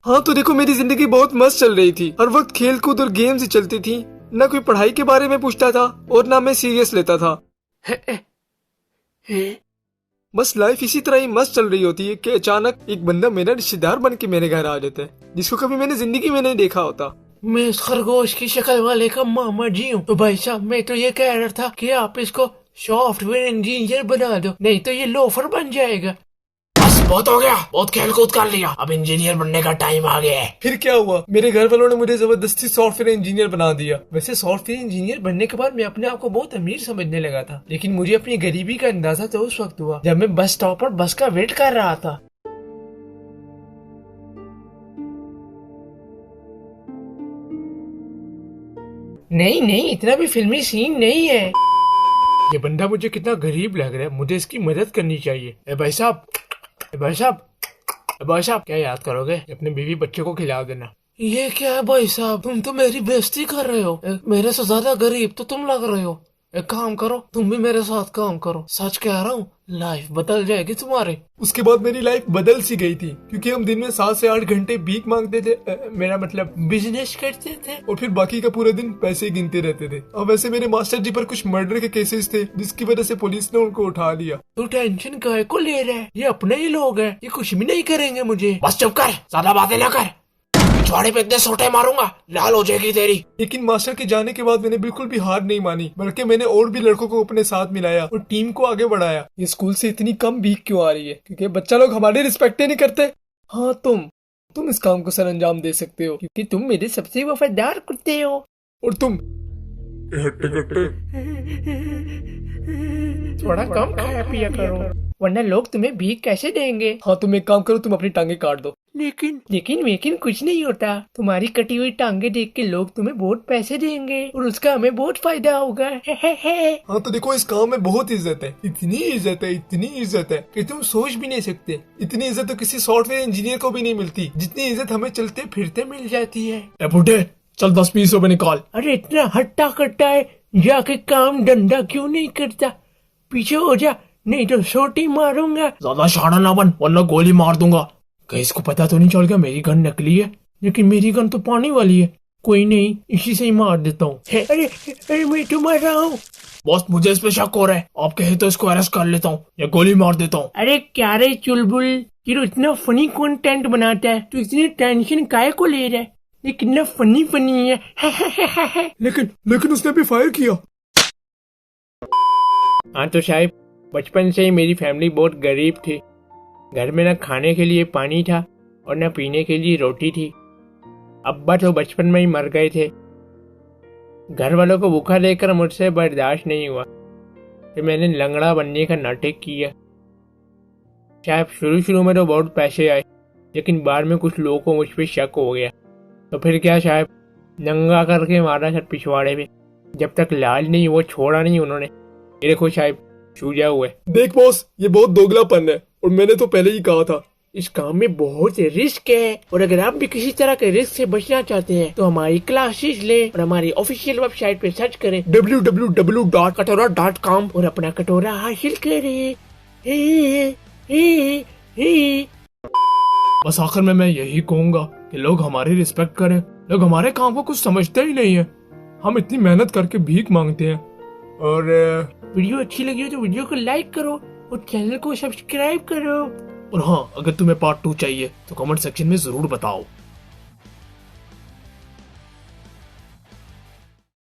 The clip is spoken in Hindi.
हाँ तो देखो, मेरी जिंदगी बहुत मस्त चल रही थी। हर वक्त खेल कूद और गेम्स ही चलती थी। न कोई पढ़ाई के बारे में पूछता था और ना मैं सीरियस लेता था। बस लाइफ इसी तरह ही मस्त चल रही होती है कि अचानक एक बंदा मेरा रिश्तेदार बन के मेरे घर आ जाता है, जिसको कभी मैंने जिंदगी में नहीं देखा होता। मैं इस खरगोश की शक्ल वाले का मामा जी हूँ। तो भाई साहब, मैं तो ये कह रहा था कि आप इसको सॉफ्टवेयर इंजीनियर बना दो, नहीं तो ये लोफर बन जाएगा। बस बहुत हो गया, बहुत खेल कूद कर लिया, अब इंजीनियर बनने का टाइम आ गया है। फिर क्या हुआ? मेरे घर वालों ने मुझे जबरदस्ती सॉफ्टवेयर इंजीनियर बना दिया। वैसे सॉफ्टवेयर इंजीनियर बनने के बाद मैं अपने आप को बहुत अमीर समझने लगा था, लेकिन मुझे अपनी गरीबी का अंदाजा तो उस वक्त हुआ जब मैं बस स्टॉप पर बस का वेट कर रहा था। नहीं नहीं, इतना भी फिल्मी सीन नहीं है। ये बंदा मुझे कितना गरीब लग रहा है, मुझे इसकी मदद करनी चाहिए। ए भाई साहब, ए भाई साहब, ए भाई साहब, क्या याद करोगे? अपने बीवी बच्चे को खिला देना। ये क्या है भाई साहब, तुम तो मेरी बेइज्जती कर रहे हो। मेरे से ज्यादा गरीब तो तुम लग रहे हो। एक काम करो, तुम भी मेरे साथ काम करो। सच कह रहा हूँ, लाइफ बदल जाएगी तुम्हारी। उसके बाद मेरी लाइफ बदल सी गई थी, क्योंकि हम दिन में 7 से 8 घंटे भीख मांगते थे, मेरा मतलब बिजनेस करते थे, और फिर बाकी का पूरा दिन पैसे गिनते रहते थे। अब वैसे मेरे मास्टर जी पर कुछ मर्डर के केसेस थे, जिसकी वजह से पुलिस ने उनको उठा लिया। तू टेंशन काहे को ले रहा है? ये अपने ही लोग हैं, ये कुछ भी नहीं करेंगे मुझे। बस चुप कर, ज्यादा बातें ना कर, पिछवाड़े पे इतने सोटे मारूंगा लाल हो जाएगी तेरी। लेकिन मास्टर के जाने के बाद मैंने बिल्कुल भी हार नहीं मानी, बल्कि मैंने और भी लड़कों को अपने साथ मिलाया और टीम को आगे बढ़ाया। ये स्कूल से इतनी कम भीख क्यों आ रही है? क्योंकि बच्चा लोग हमारी रिस्पेक्ट ही नहीं करते। हाँ, तुम इस काम को सर अंजाम दे सकते हो, क्योंकि तुम मेरे सबसे वफादार कुत्ते हो। और तुम थोड़ा कम खाया पिया करो, वरना लोग तुम्हें भीख कैसे देंगे। हाँ, तुम एक काम करो, तुम अपनी टांगे काट दो। लेकिन कुछ नहीं होता। तुम्हारी कटी हुई टांगे देख के लोग तुम्हें बहुत पैसे देंगे और उसका हमें बहुत फायदा होगा। हाँ तो देखो, इस काम में बहुत इज्जत है, इतनी इज्जत है कि तुम सोच भी नहीं सकते। इतनी इज्जत तो किसी सॉफ्टवेयर इंजीनियर को भी नहीं मिलती, जितनी इज्जत हमें चलते फिरते मिल जाती है। बुढ़े, चल 10-20 रुपए निकाल। अरे इतना हट्टा कट्टा है, जाके काम धंधा क्यों नहीं करता? पीछे हो जा, नहीं तो सोटी मारूंगा। ज्यादा शाना ना बन, वरना गोली मार दूंगा। कहीं इसको पता तो नहीं चल गया मेरी गन नकली है? लेकिन मेरी गन तो पानी वाली है। कोई नहीं, इसी से ही मार देता हूँ। अरे मैं तो मार रहा हूँ। बॉस, मुझे इस पे शक हो रहा है, आप कहे तो इसको अरेस्ट कर लेता हूँ या गोली मार देता हूँ। अरे क्या रे चुलबुल, ये तो इतना फनी कंटेंट बनाता है, तो इतनी टेंशन काहे को ले रहा है? ये कितना फनी है। लेकिन उसने भी फायर किया। हाँ तो साहब, बचपन से ही मेरी फैमिली बहुत गरीब थी। घर में न खाने के लिए पानी था और न पीने के लिए रोटी थी। अब्बा तो बचपन में ही मर गए थे। घर वालों को भूखा देखकर मुझसे बर्दाश्त नहीं हुआ, फिर मैंने लंगड़ा बनने का नाटक किया। साहब, शुरू में तो बहुत पैसे आए, लेकिन बाद में कुछ लोगों को मुझ पर शक हो गया। तो फिर क्या साहब, नंगा करके मारा सर पिछवाड़े पे। जब तक लाल नहीं वो छोड़ा नहीं उन्होंने। ये देखो साहब, सूजा हुआ है। देख बॉस, ये बहुत दोगलापन है, और मैंने तो पहले ही कहा था, इस काम में बहुत रिस्क है। और अगर आप भी किसी तरह के रिस्क से बचना चाहते हैं तो हमारी क्लासेस लें और हमारी ऑफिशियल वेबसाइट पे सर्च करें www.katora.com और अपना कटोरा हासिल करें। बस आखिर में मैं यही कहूँगा कि लोग हमारी रिस्पेक्ट करें। लोग हमारे काम को कुछ समझते ही नहीं है। हम इतनी मेहनत करके भीख मांगते हैं। और वीडियो अच्छी लगी हो तो वीडियो को लाइक करो और चैनल को सब्सक्राइब करो। और हाँ, अगर तुम्हें पार्ट 2 चाहिए तो कमेंट सेक्शन में जरूर बताओ।